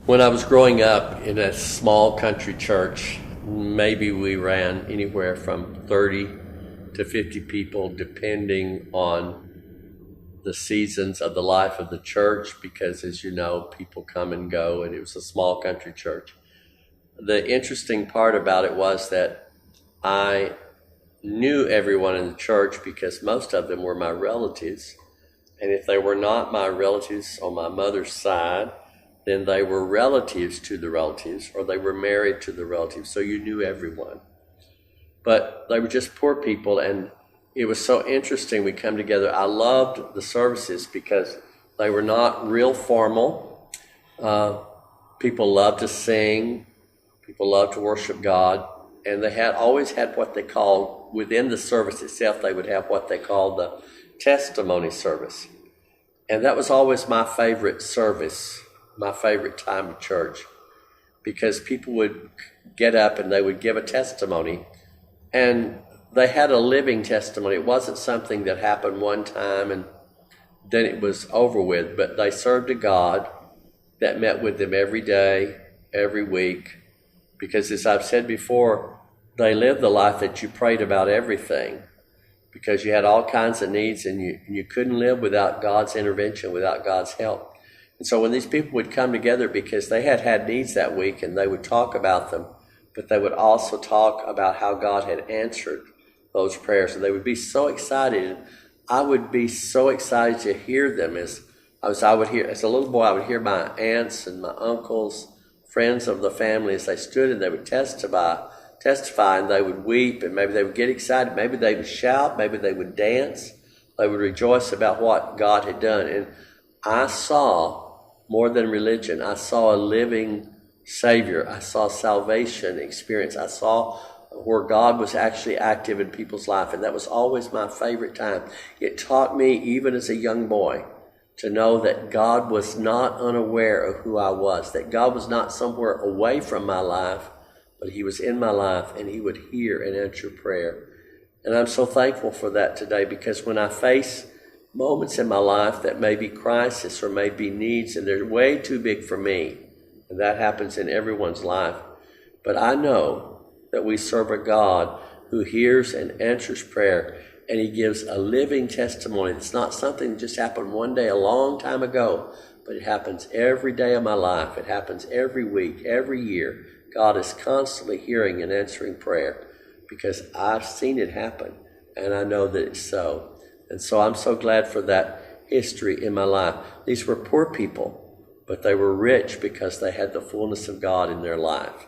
When I was growing up in a small country church, maybe we ran anywhere from 30 to 50 people, depending on the seasons of the life of the church, because as you know, people come and go, and it was a small country church. The interesting part about it was that I knew everyone in the church because most of them were my relatives. And if they were not my relatives on my mother's side, then they were relatives to the relatives, or they were married to the relatives, so you knew everyone. But they were just poor people, and it was so interesting. We come together. I loved the services because they were not real formal. People loved to sing. People loved to worship God. And they always had what they called, within the service itself, they would have what they called the testimony service. And that was always my favorite service, my favorite time of church, because people would get up and they would give a testimony, and they had a living testimony. It wasn't something that happened one time and then it was over with, but they served a God that met with them every day, every week, because as I've said before, they lived the life that you prayed about everything, because you had all kinds of needs, and you couldn't live without God's intervention, without God's help. And so when these people would come together, because they had needs that week, and they would talk about them, but they would also talk about how God had answered those prayers, and they would be so excited. I would be so excited to hear them as a little boy. I would hear my aunts and my uncles, friends of the family, as they stood and they would testify, and they would weep, and maybe they would get excited, maybe they would shout, maybe they would dance, they would rejoice about what God had done. And I saw more than religion. I saw a living Savior. I saw salvation experience. I saw where God was actually active in people's life, and that was always my favorite time. It taught me, even as a young boy, to know that God was not unaware of who I was, that God was not somewhere away from my life, but He was in my life, and He would hear and answer prayer. And I'm so thankful for that today, because when I face moments in my life that may be crisis or may be needs, and they're way too big for me, and that happens in everyone's life, but I know that we serve a God who hears and answers prayer, and He gives a living testimony. It's not something that just happened one day a long time ago, but it happens every day of my life. It happens every week, every year. God is constantly hearing and answering prayer, because I've seen it happen, and I know that it's so. And so I'm so glad for that history in my life. These were poor people, but they were rich because they had the fullness of God in their life.